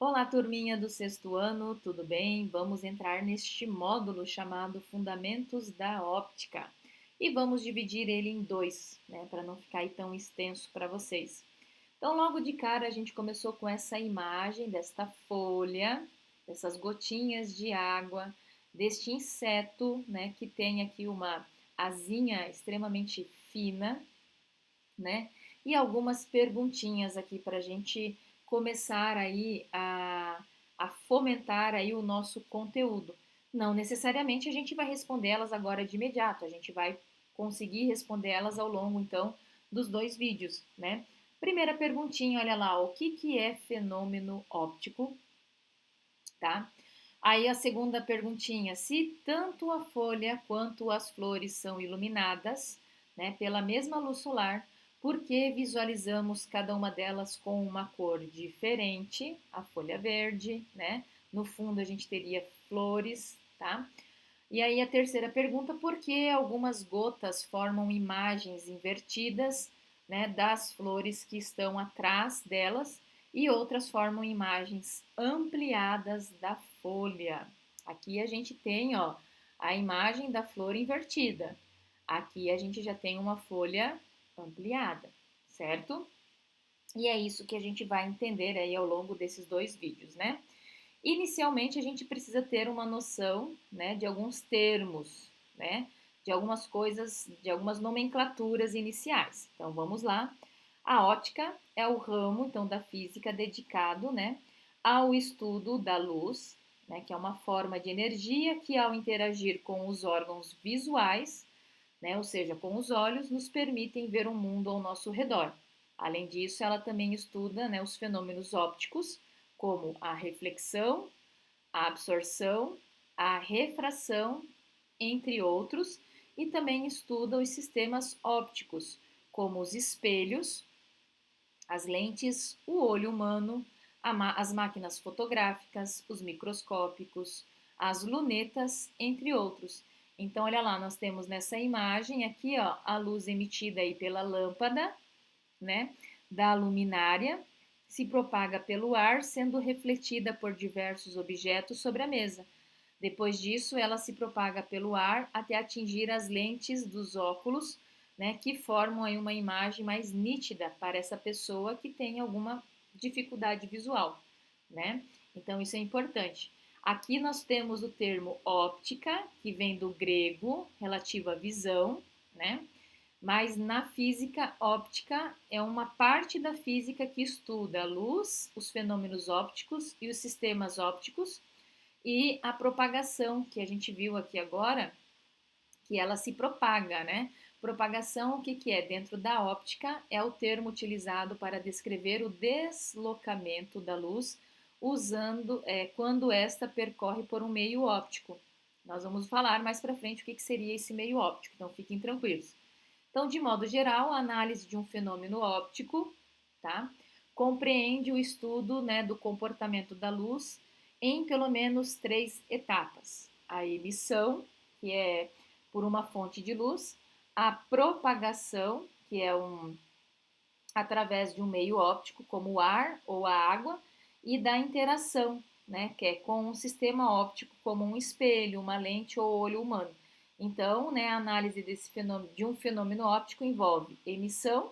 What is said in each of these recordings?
Olá, turminha do sexto ano, tudo bem? Vamos entrar neste módulo chamado Fundamentos da Óptica e vamos dividir ele em dois, né, para não ficar aí tão extenso para vocês. Então, logo de cara, a gente começou com essa imagem desta folha, dessas gotinhas de água, deste inseto, né, que tem aqui uma asinha extremamente fina, né? E algumas perguntinhas aqui para a gente começar aí a fomentar aí o nosso conteúdo. Não necessariamente a gente vai responder elas agora de imediato, a gente vai conseguir responder elas ao longo então dos dois vídeos, né? Primeira perguntinha, olha lá, o que é fenômeno óptico, tá? Aí a segunda perguntinha, se tanto a folha quanto as flores são iluminadas, né, pela mesma luz solar, por que visualizamos cada uma delas com uma cor diferente? A folha verde, né? No fundo a gente teria flores, tá? E aí a terceira pergunta, por que algumas gotas formam imagens invertidas, né, das flores que estão atrás delas e outras formam imagens ampliadas da folha? Aqui a gente tem, ó, a imagem da flor invertida. Aqui a gente já tem uma folha ampliada, certo? E é isso que a gente vai entender aí ao longo desses dois vídeos, né? Inicialmente, a gente precisa ter uma noção, né, de alguns termos, né, de algumas coisas, de algumas nomenclaturas iniciais. Então, vamos lá. A ótica é o ramo, então, da física dedicado, né, ao estudo da luz, né, que é uma forma de energia que, ao interagir com os órgãos visuais, né, ou seja, com os olhos, nos permitem ver o mundo ao nosso redor. Além disso, ela também estuda, né, os fenômenos ópticos, como a reflexão, a absorção, a refração, entre outros, e também estuda os sistemas ópticos, como os espelhos, as lentes, o olho humano, as máquinas fotográficas, os microscópicos, as lunetas, entre outros. Então, olha lá, nós temos nessa imagem aqui, ó, a luz emitida aí pela lâmpada, né, da luminária, se propaga pelo ar, sendo refletida por diversos objetos sobre a mesa. Depois disso, ela se propaga pelo ar até atingir as lentes dos óculos, né, que formam aí uma imagem mais nítida para essa pessoa que tem alguma dificuldade visual, né? Então isso é importante. Aqui nós temos o termo óptica, que vem do grego, relativo à visão, né? Mas na física, óptica é uma parte da física que estuda a luz, os fenômenos ópticos e os sistemas ópticos e a propagação, que a gente viu aqui agora, que ela se propaga, né? Propagação, o que, que é? Dentro da óptica, é o termo utilizado para descrever o deslocamento da luz usando quando esta percorre por um meio óptico. Nós vamos falar mais para frente o que, que seria esse meio óptico, então fiquem tranquilos. Então, de modo geral, a análise de um fenômeno óptico, tá? Compreende o estudo, né, do comportamento da luz em pelo menos três etapas: a emissão, que é por uma fonte de luz, a propagação, que é através de um meio óptico, como o ar ou a água, e da interação, né, que é com um sistema óptico, como um espelho, uma lente ou olho humano. Então, né, a análise desse fenômeno, de um fenômeno óptico envolve emissão,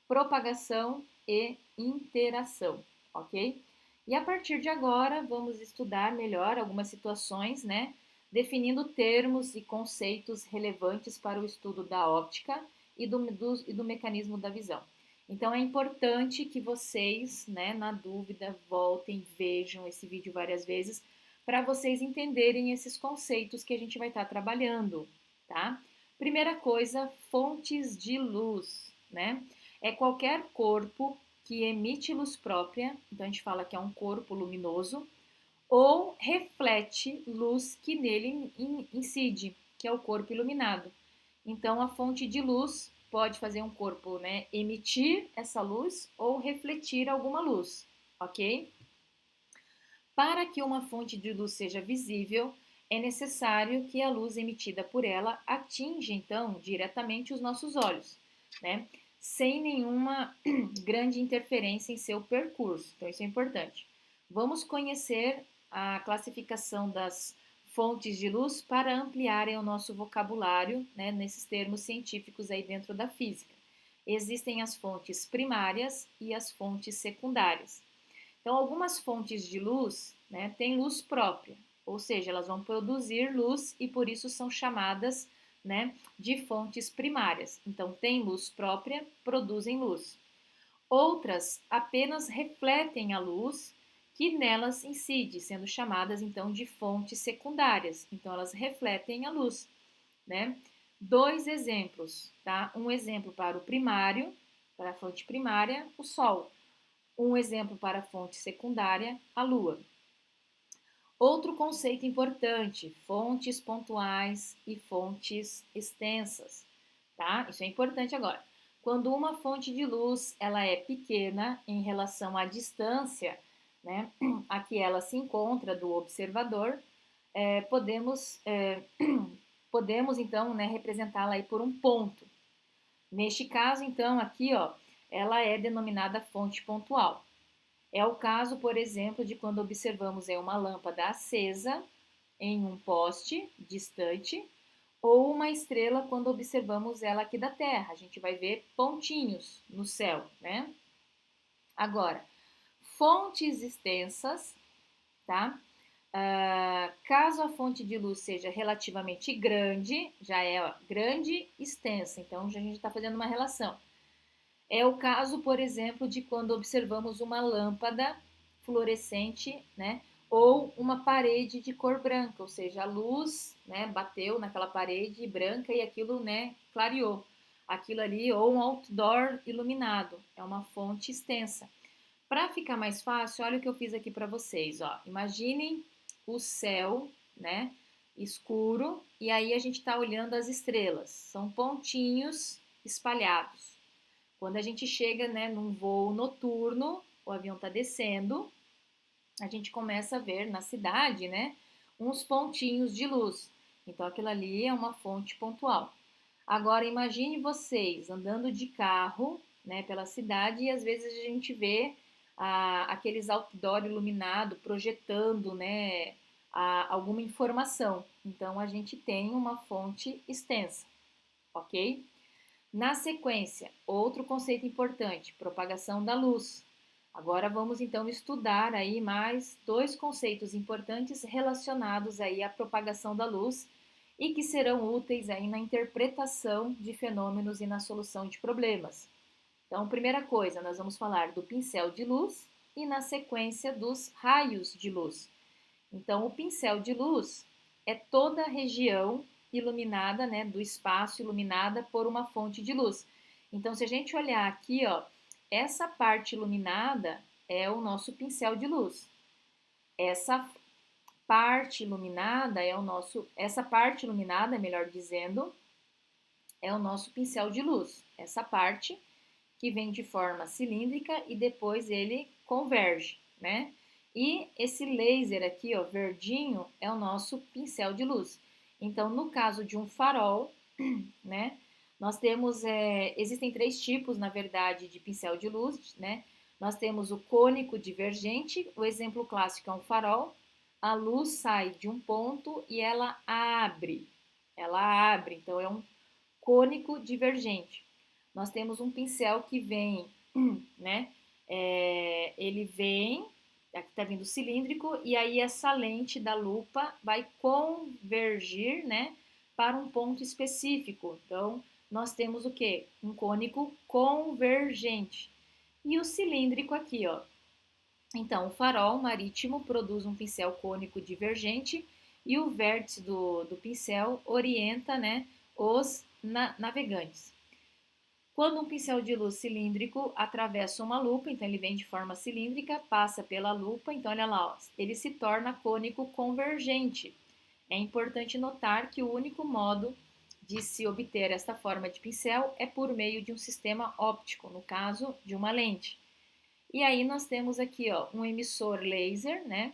propagação e interação, ok? E a partir de agora, vamos estudar melhor algumas situações, né, definindo termos e conceitos relevantes para o estudo da óptica e do mecanismo da visão. Então é importante que vocês, né, na dúvida, voltem, vejam esse vídeo várias vezes para vocês entenderem esses conceitos que a gente vai estar trabalhando, tá? Primeira coisa, fontes de luz, né? É qualquer corpo que emite luz própria, então a gente fala que é um corpo luminoso, ou reflete luz que nele incide, que é o corpo iluminado. Então, a fonte de luz pode fazer um corpo, né, emitir essa luz ou refletir alguma luz, ok? Para que uma fonte de luz seja visível, é necessário que a luz emitida por ela atinja, então, diretamente os nossos olhos, né? Sem nenhuma grande interferência em seu percurso. Então, isso é importante. Vamos conhecer a classificação das fontes de luz para ampliarem o nosso vocabulário, né, nesses termos científicos aí dentro da física. Existem as fontes primárias e as fontes secundárias. Então, algumas fontes de luz, né, têm luz própria, ou seja, elas vão produzir luz e por isso são chamadas, né, de fontes primárias. Então, têm luz própria, produzem luz. Outras apenas refletem a luz que nelas incide, sendo chamadas então de fontes secundárias. Então, elas refletem a luz, né? Dois exemplos, tá? Um exemplo para o primário, para a fonte primária, o Sol. Um exemplo para a fonte secundária, a Lua. Outro conceito importante, fontes pontuais e fontes extensas, tá? Isso é importante agora. Quando uma fonte de luz ela é pequena em relação à distância, né, a que ela se encontra do observador, podemos então, né, representá-la aí por um ponto. Neste caso, então, aqui, ó, ela é denominada fonte pontual. É o caso, por exemplo, de quando observamos uma lâmpada acesa em um poste distante ou uma estrela quando observamos ela aqui da Terra. A gente vai ver pontinhos no céu, né? Agora, fontes extensas, tá? Caso a fonte de luz seja relativamente grande, já é ó, grande, extensa, então já a gente está fazendo uma relação. É o caso, por exemplo, de quando observamos uma lâmpada fluorescente, né? Ou uma parede de cor branca, ou seja, a luz, né, bateu naquela parede branca e aquilo, né, clareou. Aquilo ali, ou um outdoor iluminado, é uma fonte extensa. Para ficar mais fácil, olha o que eu fiz aqui para vocês, ó. Imaginem o céu, né, escuro, e aí a gente está olhando as estrelas. São pontinhos espalhados. Quando a gente chega, né, num voo noturno, o avião está descendo, a gente começa a ver na cidade, né, uns pontinhos de luz. Então aquilo ali é uma fonte pontual. Agora imagine vocês andando de carro, né, pela cidade e às vezes a gente vê aqueles outdoor iluminado projetando, né, alguma informação. Então a gente tem uma fonte extensa, ok? Na sequência, outro conceito importante, propagação da luz. Agora vamos então estudar aí mais dois conceitos importantes relacionados aí à propagação da luz e que serão úteis aí na interpretação de fenômenos e na solução de problemas. Então, primeira coisa, nós vamos falar do pincel de luz e na sequência dos raios de luz. Então, o pincel de luz é toda a região iluminada, né, do espaço iluminada por uma fonte de luz. Então, se a gente olhar aqui, ó, essa parte iluminada é o nosso pincel de luz. Essa parte iluminada essa parte iluminada, melhor dizendo, é o nosso pincel de luz. Essa parte que vem de forma cilíndrica e depois ele converge, né? E esse laser aqui, ó, verdinho, é o nosso pincel de luz. Então, no caso de um farol, né, nós temos, existem três tipos, na verdade, de pincel de luz, né? Nós temos o cônico divergente, o exemplo clássico é um farol, a luz sai de um ponto e ela abre, então é um cônico divergente. Nós temos um pincel que vem, né? Ele vem, aqui está vindo cilíndrico, e aí essa lente da lupa vai convergir, né? Para um ponto específico. Então, nós temos o que? Um cônico convergente. E o cilíndrico aqui, ó. Então, o farol marítimo produz um pincel cônico divergente e o vértice do pincel orienta, né, os navegantes. Quando um pincel de luz cilíndrico atravessa uma lupa, então ele vem de forma cilíndrica, passa pela lupa, então olha lá, ó, ele se torna cônico convergente. É importante notar que o único modo de se obter esta forma de pincel é por meio de um sistema óptico, no caso de uma lente. E aí nós temos aqui ó, um emissor laser, né?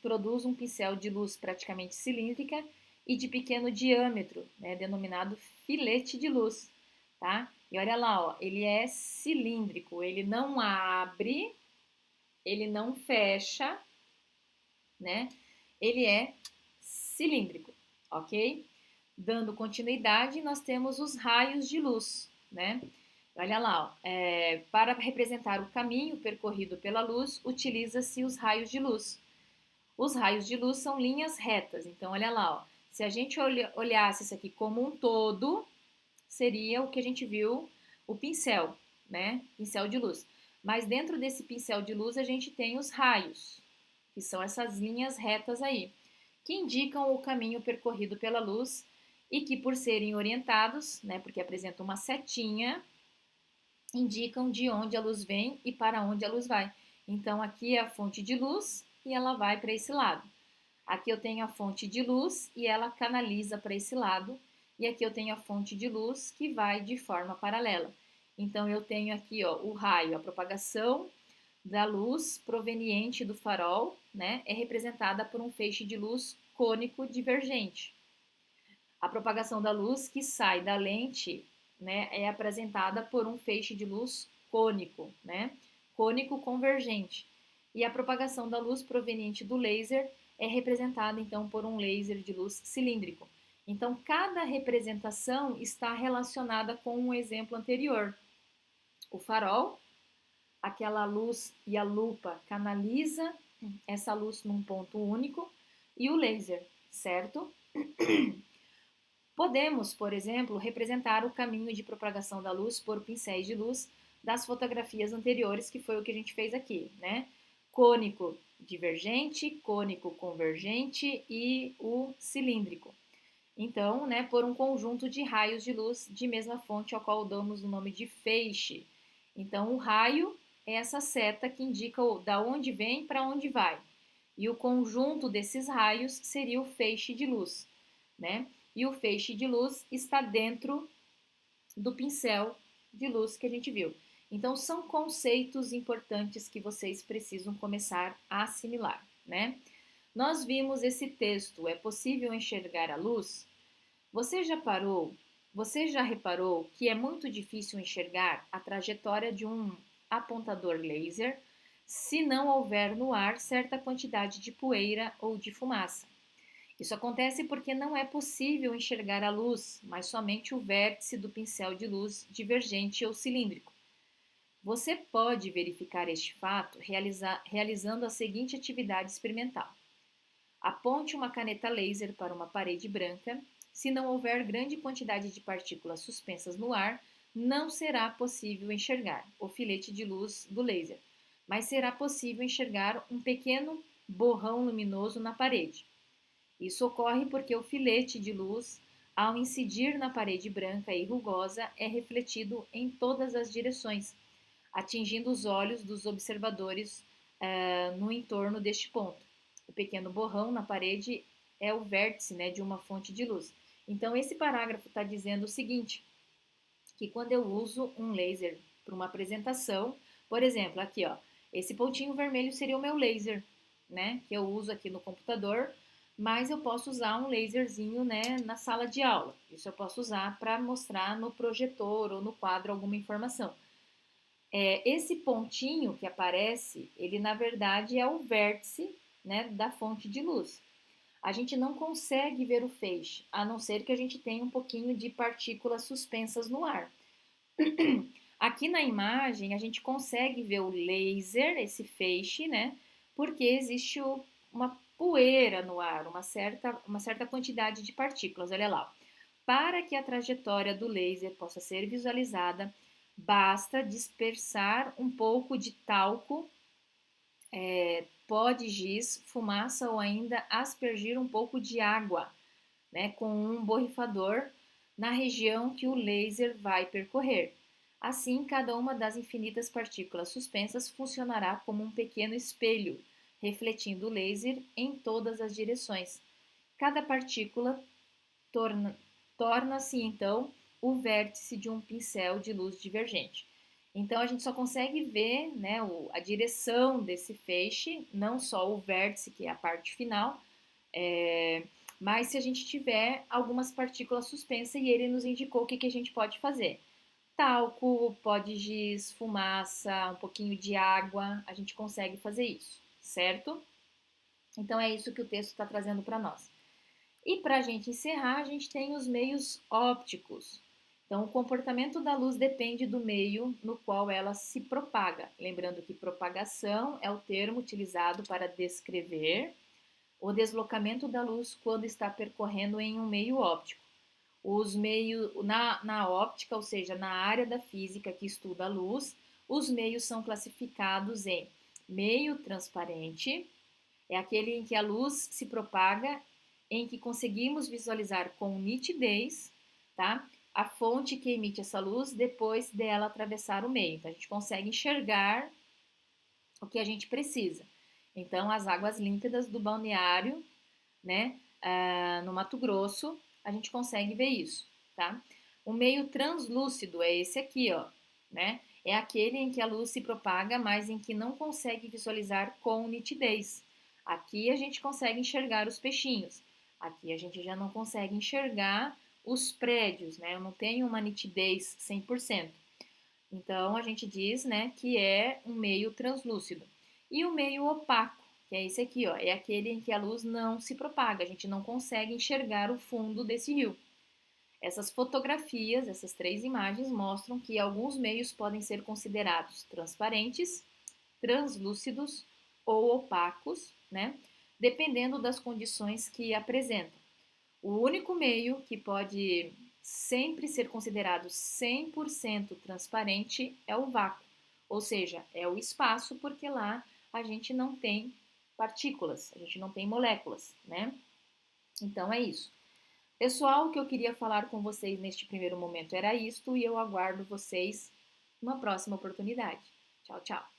Produz um pincel de luz praticamente cilíndrica e de pequeno diâmetro, né? Denominado filete de luz, tá? E olha lá, ó, ele é cilíndrico, ele não abre, ele não fecha, né? Ele é cilíndrico, ok? Dando continuidade, nós temos os raios de luz, né? Olha lá, ó, para representar o caminho percorrido pela luz, utiliza-se os raios de luz. Os raios de luz são linhas retas, então olha lá, ó, se a gente olhasse isso aqui como um todo, seria o que a gente viu, o pincel, né? Pincel de luz. Mas dentro desse pincel de luz a gente tem os raios, que são essas linhas retas aí, que indicam o caminho percorrido pela luz e que, por serem orientados, né, porque apresentam uma setinha, indicam de onde a luz vem e para onde a luz vai. Então, aqui é a fonte de luz e ela vai para esse lado. Aqui eu tenho a fonte de luz e ela canaliza para esse lado. E aqui eu tenho a fonte de luz que vai de forma paralela. Então, eu tenho aqui ó, o raio, a propagação da luz proveniente do farol, né, é representada por um feixe de luz cônico divergente. A propagação da luz que sai da lente, né, é apresentada por um feixe de luz cônico, né, cônico convergente. E a propagação da luz proveniente do laser é representada então por um laser de luz cilíndrico. Então, cada representação está relacionada com um exemplo anterior. O farol, aquela luz e a lupa canaliza essa luz num ponto único, e o laser, certo? Podemos, por exemplo, representar o caminho de propagação da luz por pincéis de luz das fotografias anteriores, que foi o que a gente fez aqui, né? Cônico divergente, cônico convergente e o cilíndrico. Então, né, por um conjunto de raios de luz de mesma fonte, ao qual damos o nome de feixe. Então, o raio é essa seta que indica da onde vem para onde vai. E o conjunto desses raios seria o feixe de luz, né? E o feixe de luz está dentro do pincel de luz que a gente viu. Então, são conceitos importantes que vocês precisam começar a assimilar, né? Nós vimos esse texto, é possível enxergar a luz? Você já reparou que é muito difícil enxergar a trajetória de um apontador laser se não houver no ar certa quantidade de poeira ou de fumaça? Isso acontece porque não é possível enxergar a luz, mas somente o vértice do pincel de luz divergente ou cilíndrico. Você pode verificar este fato realizando a seguinte atividade experimental. Aponte uma caneta laser para uma parede branca. Se não houver grande quantidade de partículas suspensas no ar, não será possível enxergar o filete de luz do laser, mas será possível enxergar um pequeno borrão luminoso na parede. Isso ocorre porque o filete de luz, ao incidir na parede branca e rugosa, é refletido em todas as direções, atingindo os olhos dos observadores no entorno deste ponto. O pequeno borrão na parede é o vértice, né, de uma fonte de luz. Então, esse parágrafo está dizendo o seguinte, que quando eu uso um laser para uma apresentação, por exemplo, aqui, ó, esse pontinho vermelho seria o meu laser, né, que eu uso aqui no computador, mas eu posso usar um laserzinho, né, na sala de aula. Isso eu posso usar para mostrar no projetor ou no quadro alguma informação. Esse pontinho que aparece, ele na verdade é o vértice, né, da fonte de luz. A gente não consegue ver o feixe, a não ser que a gente tenha um pouquinho de partículas suspensas no ar. Aqui na imagem a gente consegue ver o laser, esse feixe, né? Porque existe uma poeira no ar, uma certa quantidade de partículas. Olha lá. Para que a trajetória do laser possa ser visualizada, basta dispersar um pouco de talco, pó de giz, fumaça ou ainda aspergir um pouco de água, né, com um borrifador na região que o laser vai percorrer. Assim, cada uma das infinitas partículas suspensas funcionará como um pequeno espelho, refletindo o laser em todas as direções. Cada partícula torna-se, então, o vértice de um pincel de luz divergente. Então, a gente só consegue ver, né, a direção desse feixe, não só o vértice, que é a parte final, mas se a gente tiver algumas partículas suspensas, e ele nos indicou o que a gente pode fazer. Talco, pó de giz, fumaça, um pouquinho de água, a gente consegue fazer isso, certo? Então é isso que o texto está trazendo para nós. E para a gente encerrar, a gente tem os meios ópticos. Então, o comportamento da luz depende do meio no qual ela se propaga. Lembrando que propagação é o termo utilizado para descrever o deslocamento da luz quando está percorrendo em um meio óptico. Os meios na óptica, ou seja, na área da física que estuda a luz, os meios são classificados em meio transparente, é aquele em que a luz se propaga, em que conseguimos visualizar com nitidez, tá? A fonte que emite essa luz depois dela atravessar o meio. Então, a gente consegue enxergar o que a gente precisa. Então, as águas límpidas do balneário, né, no Mato Grosso, a gente consegue ver isso, tá? O meio translúcido é esse aqui, ó, né? É aquele em que a luz se propaga, mas em que não consegue visualizar com nitidez. Aqui a gente consegue enxergar os peixinhos. Aqui a gente já não consegue enxergar os prédios, né? Eu não tenho uma nitidez 100%. Então a gente diz, né, que é um meio translúcido. E o meio opaco, que é esse aqui, ó, é aquele em que a luz não se propaga, a gente não consegue enxergar o fundo desse rio. Essas fotografias, essas três imagens mostram que alguns meios podem ser considerados transparentes, translúcidos ou opacos, né? Dependendo das condições que apresentam. O único meio que pode sempre ser considerado 100% transparente é o vácuo, ou seja, é o espaço, porque lá a gente não tem partículas, a gente não tem moléculas, né? Então é isso. Pessoal, o que eu queria falar com vocês neste primeiro momento era isto e eu aguardo vocês numa próxima oportunidade. Tchau, tchau.